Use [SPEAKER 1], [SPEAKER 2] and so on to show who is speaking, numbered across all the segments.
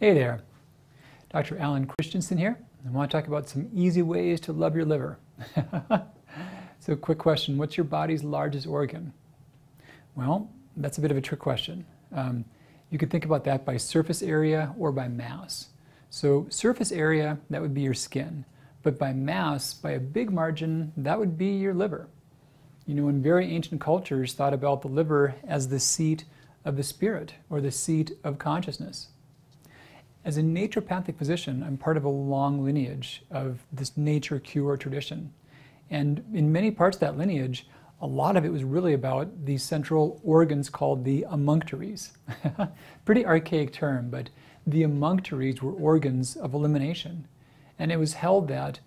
[SPEAKER 1] Hey there, Dr. Alan Christianson here. I want to talk about some easy ways to love your liver. So quick question, what's your body's largest organ? Well, that's a bit of a trick question. You could think about that by surface area or by mass. So surface area, that would be your skin. But by mass, by a big margin, that would be your liver. You know, in very ancient cultures, thought about the liver as the seat of the spirit or the seat of consciousness. As a naturopathic physician, I'm part of a long lineage of this nature cure tradition. And in many parts of that lineage, a lot of it was really about these central organs called the emunctories. Pretty archaic term, but the emunctories were organs of elimination. And it was held that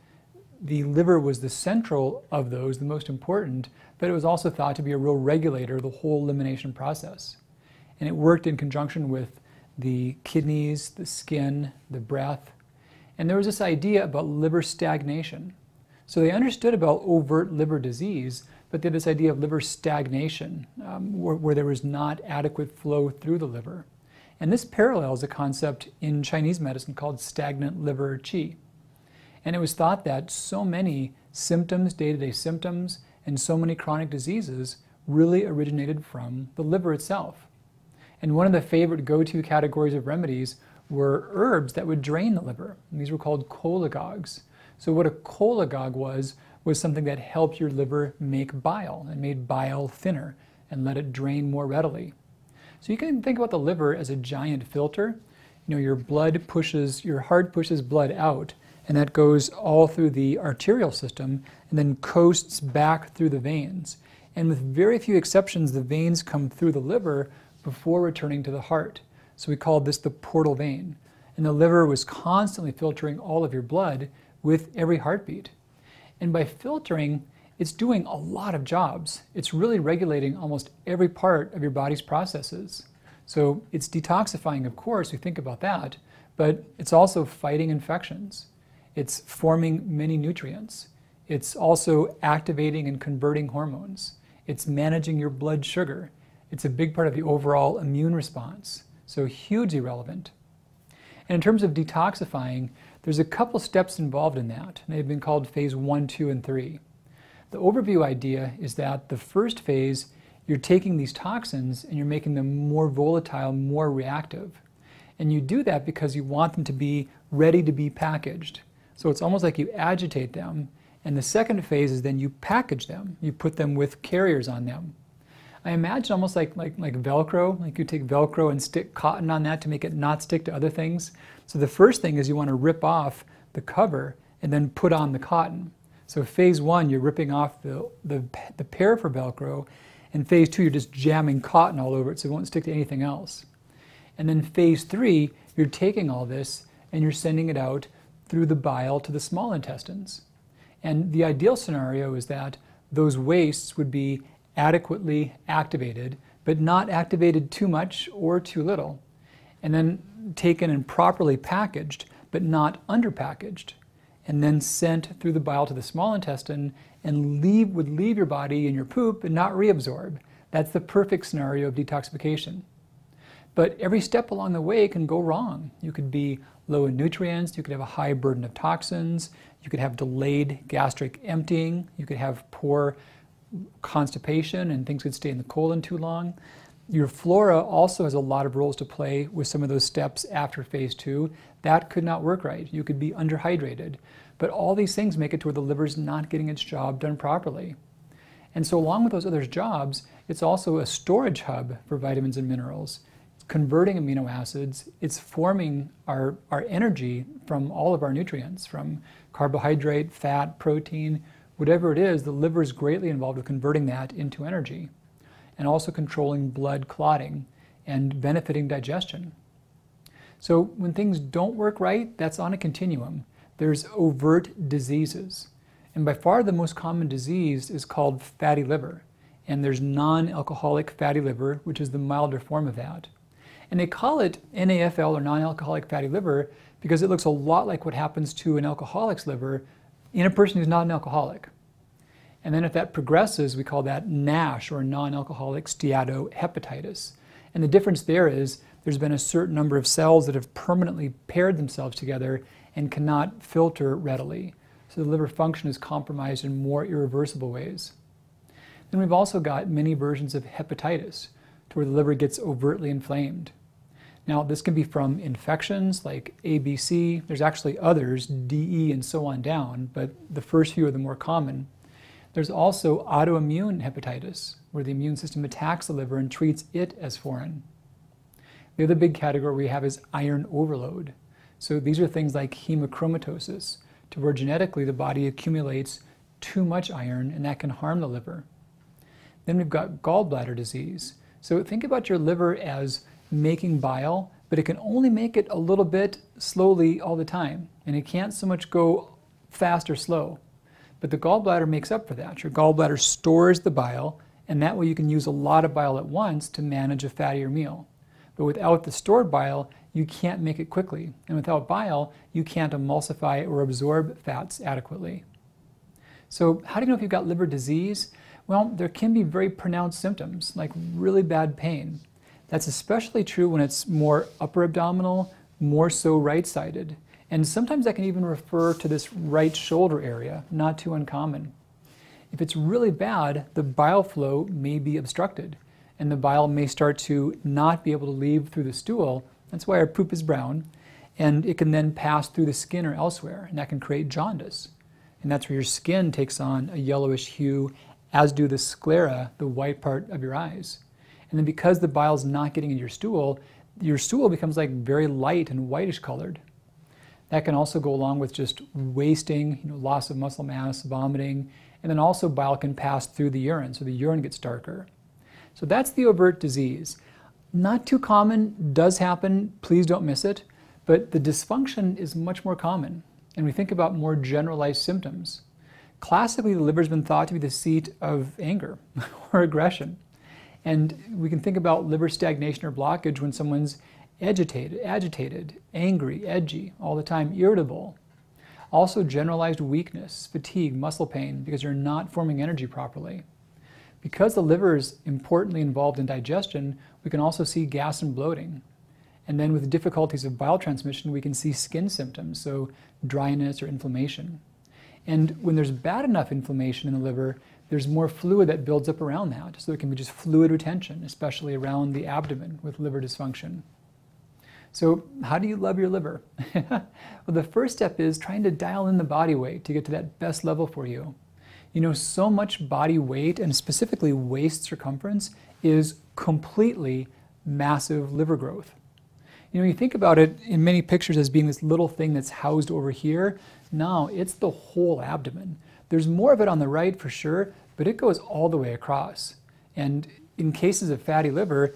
[SPEAKER 1] the liver was the central of those, the most important, but it was also thought to be a real regulator of the whole elimination process. And it worked in conjunction with the kidneys, the skin, the breath. And there was this idea about liver stagnation. So they understood about overt liver disease, but they had this idea of liver stagnation, where there was not adequate flow through the liver. And this parallels a concept in Chinese medicine called stagnant liver qi. And it was thought that so many symptoms, day-to-day symptoms, and so many chronic diseases really originated from the liver itself. And one of the favorite go-to categories of remedies were herbs that would drain the liver. And these were called cholagogues. So what a cholagogue was something that helped your liver make bile and made bile thinner and let it drain more readily. So you can think about the liver as a giant filter. You know, your heart pushes blood out, and that goes all through the arterial system and then coasts back through the veins. And with very few exceptions, the veins come through the liver before returning to the heart. So we called this the portal vein. And the liver was constantly filtering all of your blood with every heartbeat. And by filtering, it's doing a lot of jobs. It's really regulating almost every part of your body's processes. So it's detoxifying, of course, we think about that, but it's also fighting infections. It's forming many nutrients. It's also activating and converting hormones. It's managing your blood sugar. It's a big part of the overall immune response, so hugely relevant. And in terms of detoxifying, there's a couple steps involved in that, and they've been called phase 1, 2, and 3. The overview idea is that the first phase, you're taking these toxins and you're making them more volatile, more reactive. And you do that because you want them to be ready to be packaged. So it's almost like you agitate them, and the second phase is then you package them. You put them with carriers on them. I imagine almost like Velcro, like you take Velcro and stick cotton on that to make it not stick to other things. So the first thing is you want to rip off the cover and then put on the cotton. So phase 1, you're ripping off the pair for Velcro, and phase 2, you're just jamming cotton all over it so it won't stick to anything else. And then phase 3, you're taking all this and you're sending it out through the bile to the small intestines. And the ideal scenario is that those wastes would be adequately activated, but not activated too much or too little, and then taken and properly packaged, but not underpackaged, and then sent through the bile to the small intestine and would leave your body in your poop and not reabsorb. That's the perfect scenario of detoxification. But every step along the way can go wrong. You could be low in nutrients, you could have a high burden of toxins, you could have delayed gastric emptying, you could have poor constipation and things could stay in the colon too long. Your flora also has a lot of roles to play with some of those steps after phase 2. That could not work right. You could be underhydrated. But all these things make it to where the liver's not getting its job done properly. And so along with those other jobs, it's also a storage hub for vitamins and minerals. It's converting amino acids. It's forming our energy from all of our nutrients, from carbohydrate, fat, protein, whatever it is. The liver is greatly involved with converting that into energy and also controlling blood clotting and benefiting digestion. So when things don't work right, that's on a continuum. There's overt diseases. And by far the most common disease is called fatty liver. And there's non-alcoholic fatty liver, which is the milder form of that. And they call it NAFL or non-alcoholic fatty liver because it looks a lot like what happens to an alcoholic's liver in a person who's not an alcoholic. And then if that progresses, we call that NASH, or non-alcoholic steatohepatitis. And the difference there is there's been a certain number of cells that have permanently paired themselves together and cannot filter readily. So the liver function is compromised in more irreversible ways. Then we've also got many versions of hepatitis, to where the liver gets overtly inflamed. Now, this can be from infections like ABC. There's actually others, DE and so on down, but the first few are the more common. There's also autoimmune hepatitis, where the immune system attacks the liver and treats it as foreign. The other big category we have is iron overload. So these are things like hemochromatosis, to where genetically the body accumulates too much iron, and that can harm the liver. Then we've got gallbladder disease. So think about your liver as making bile, but it can only make it a little bit slowly all the time, and it can't so much go fast or slow. But the gallbladder makes up for that. Your gallbladder stores the bile, and that way you can use a lot of bile at once to manage a fattier meal. But without the stored bile, you can't make it quickly. And without bile, you can't emulsify or absorb fats adequately. So how do you know if you've got liver disease? Well, there can be very pronounced symptoms, like really bad pain. That's especially true when it's more upper abdominal, more so right-sided. And sometimes that can even refer to this right shoulder area, not too uncommon. If it's really bad, the bile flow may be obstructed, and the bile may start to not be able to leave through the stool. That's why our poop is brown, and it can then pass through the skin or elsewhere, and that can create jaundice. And that's where your skin takes on a yellowish hue, as do the sclera, the white part of your eyes. And then because the bile is not getting into your stool becomes like very light and whitish colored. That can also go along with just wasting, loss of muscle mass, vomiting, and then also bile can pass through the urine, so the urine gets darker. So that's the overt disease. Not too common, does happen, please don't miss it, but the dysfunction is much more common. And we think about more generalized symptoms. Classically, the liver's been thought to be the seat of anger or aggression. And we can think about liver stagnation or blockage when someone's agitated, angry, edgy, all the time, irritable. Also generalized weakness, fatigue, muscle pain, because you're not forming energy properly. Because the liver is importantly involved in digestion, we can also see gas and bloating. And then with difficulties of bile transmission, we can see skin symptoms, so dryness or inflammation. And when there's bad enough inflammation in the liver, there's more fluid that builds up around that. So it can be just fluid retention, especially around the abdomen with liver dysfunction. So how do you love your liver? Well, the first step is trying to dial in the body weight to get to that best level for you. So much body weight, and specifically waist circumference, is completely massive liver growth. You think about it in many pictures as being this little thing that's housed over here. No, it's the whole abdomen. There's more of it on the right for sure, but it goes all the way across. And in cases of fatty liver,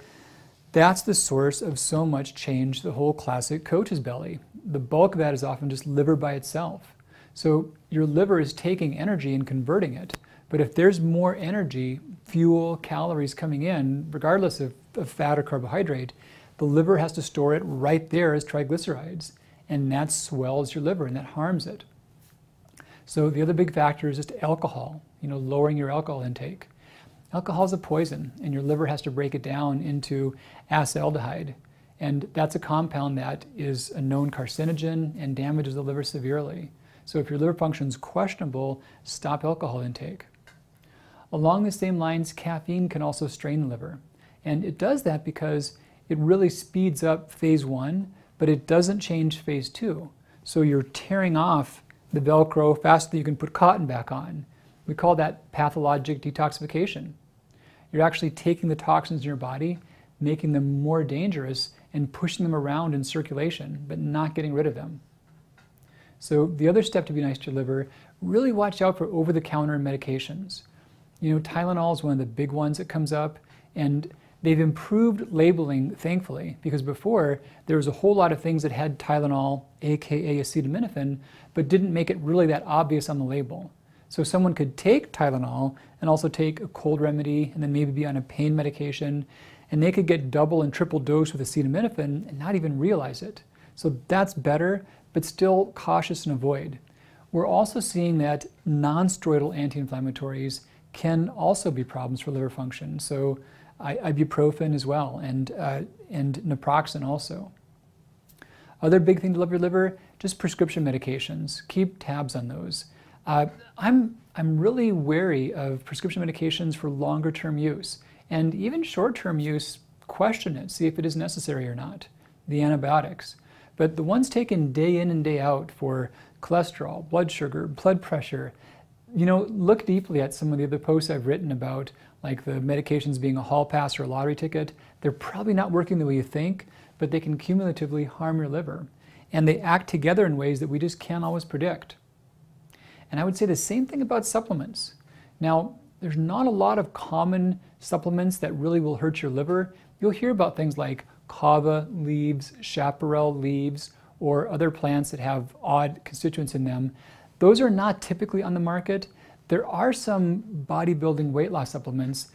[SPEAKER 1] that's the source of so much change, the whole classic coach's belly. The bulk of that is often just liver by itself. So your liver is taking energy and converting it. But if there's more energy, fuel, calories coming in, regardless of fat or carbohydrate, the liver has to store it right there as triglycerides. And that swells your liver and that harms it. So the other big factor is just alcohol, lowering your alcohol intake. Alcohol is a poison, and your liver has to break it down into acetaldehyde. And that's a compound that is a known carcinogen and damages the liver severely. So if your liver function is questionable, stop alcohol intake. Along the same lines, caffeine can also strain the liver. And it does that because it really speeds up phase 1, but it doesn't change phase 2. So you're tearing off the Velcro faster than you can put cotton back on. We call that pathologic detoxification. You're actually taking the toxins in your body, making them more dangerous, and pushing them around in circulation, but not getting rid of them. So the other step to be nice to your liver, really watch out for over-the-counter medications. Tylenol is one of the big ones that comes up, and they've improved labeling, thankfully, because before there was a whole lot of things that had Tylenol, aka acetaminophen, but didn't make it really that obvious on the label. So someone could take Tylenol and also take a cold remedy and then maybe be on a pain medication, and they could get double and triple dose with acetaminophen and not even realize it. So that's better, but still cautious and avoid. We're also seeing that non-steroidal anti-inflammatories can also be problems for liver function. So ibuprofen as well, and and naproxen also. Other big thing to love your liver, just prescription medications. Keep tabs on those. I'm really wary of prescription medications for longer term use, and even short term use, question it, see if it is necessary or not. The antibiotics. But the ones taken day in and day out for cholesterol, blood sugar, blood pressure, look deeply at some of the other posts I've written about, like the medications being a hall pass or a lottery ticket. They're probably not working the way you think, but they can cumulatively harm your liver. And they act together in ways that we just can't always predict. And I would say the same thing about supplements. Now, there's not a lot of common supplements that really will hurt your liver. You'll hear about things like kava leaves, chaparral leaves, or other plants that have odd constituents in them. Those are not typically on the market. There are some bodybuilding weight loss supplements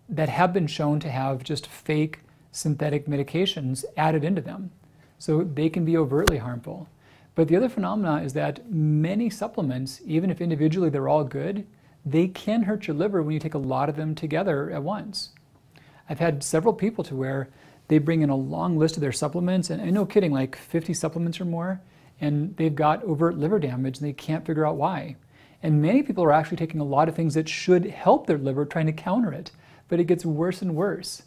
[SPEAKER 1] that have been shown to have just fake synthetic medications added into them. So they can be overtly harmful. But the other phenomena is that many supplements, even if individually they're all good, they can hurt your liver when you take a lot of them together at once. I've had several people to where they bring in a long list of their supplements, and no kidding, like 50 supplements or more, and they've got overt liver damage and they can't figure out why. And many people are actually taking a lot of things that should help their liver, trying to counter it, but it gets worse and worse.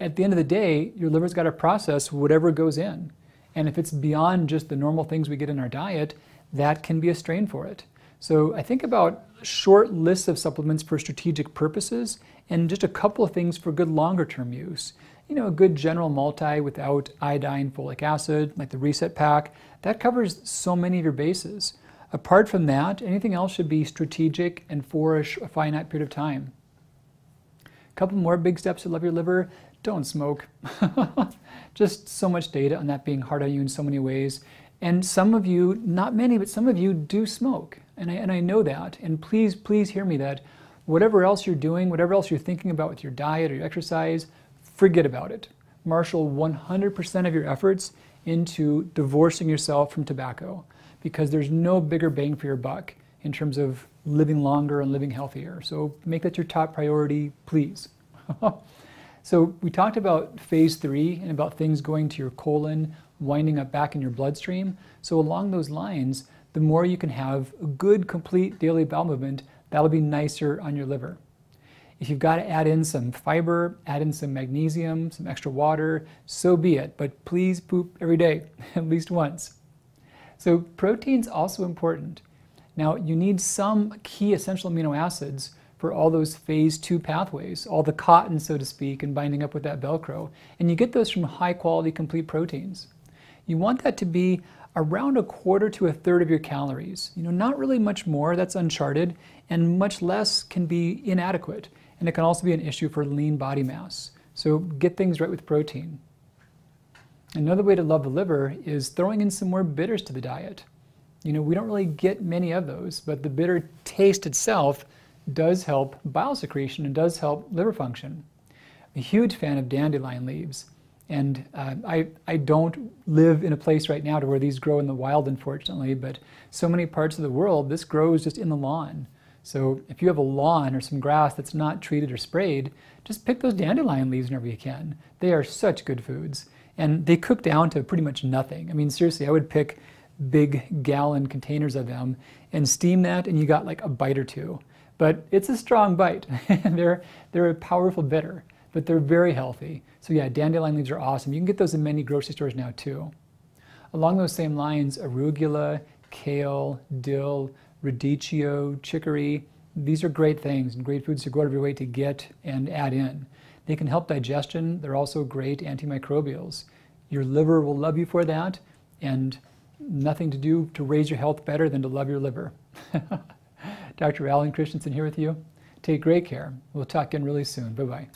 [SPEAKER 1] At the end of the day, your liver's got to process whatever goes in. And if it's beyond just the normal things we get in our diet, that can be a strain for it. So I think about short lists of supplements for strategic purposes and just a couple of things for good longer term use. A good general multi without iodine, folic acid, like the Reset Pack, that covers so many of your bases. Apart from that, anything else should be strategic and for a finite period of time. A couple more big steps to love your liver. Don't smoke. Just so much data on that being hard on you in so many ways. And some of you, not many, but some of you do smoke. And I know that. And please hear me that whatever else you're doing, whatever else you're thinking about with your diet or your exercise, forget about it. Marshal 100% of your efforts into divorcing yourself from tobacco, because there's no bigger bang for your buck in terms of living longer and living healthier. So make that your top priority, please. So we talked about phase 3 and about things going to your colon, winding up back in your bloodstream. So along those lines, the more you can have a good, complete daily bowel movement, that'll be nicer on your liver. If you've got to add in some fiber, add in some magnesium, some extra water, so be it. But please poop every day, at least once. So protein's also important. Now, you need some key essential amino acids for all those phase 2 pathways, all the cotton, so to speak, and binding up with that Velcro. And you get those from high quality complete proteins. You want that to be around 1/4 to 1/3 of your calories. Not really much more, that's uncharted, and much less can be inadequate. And it can also be an issue for lean body mass. So get things right with protein. Another way to love the liver is throwing in some more bitters to the diet. We don't really get many of those, but the bitter taste itself does help bile secretion and does help liver function. I'm a huge fan of dandelion leaves, and I don't live in a place right now to where these grow in the wild, unfortunately, but so many parts of the world, this grows just in the lawn. So if you have a lawn or some grass that's not treated or sprayed, just pick those dandelion leaves whenever you can. They are such good foods, and they cook down to pretty much nothing. I mean, seriously, I would pick big gallon containers of them and steam that, and you got like a bite or two. But it's a strong bite. They're a powerful bitter, but they're very healthy. So yeah, dandelion leaves are awesome. You can get those in many grocery stores now too. Along those same lines, arugula, kale, dill, radicchio, chicory, these are great things and great foods to go out of your way to get and add in. They can help digestion. They're also great antimicrobials. Your liver will love you for that, and nothing to do to raise your health better than to love your liver. Dr. Alan Christianson here with you. Take great care. We'll talk again really soon. Bye-bye.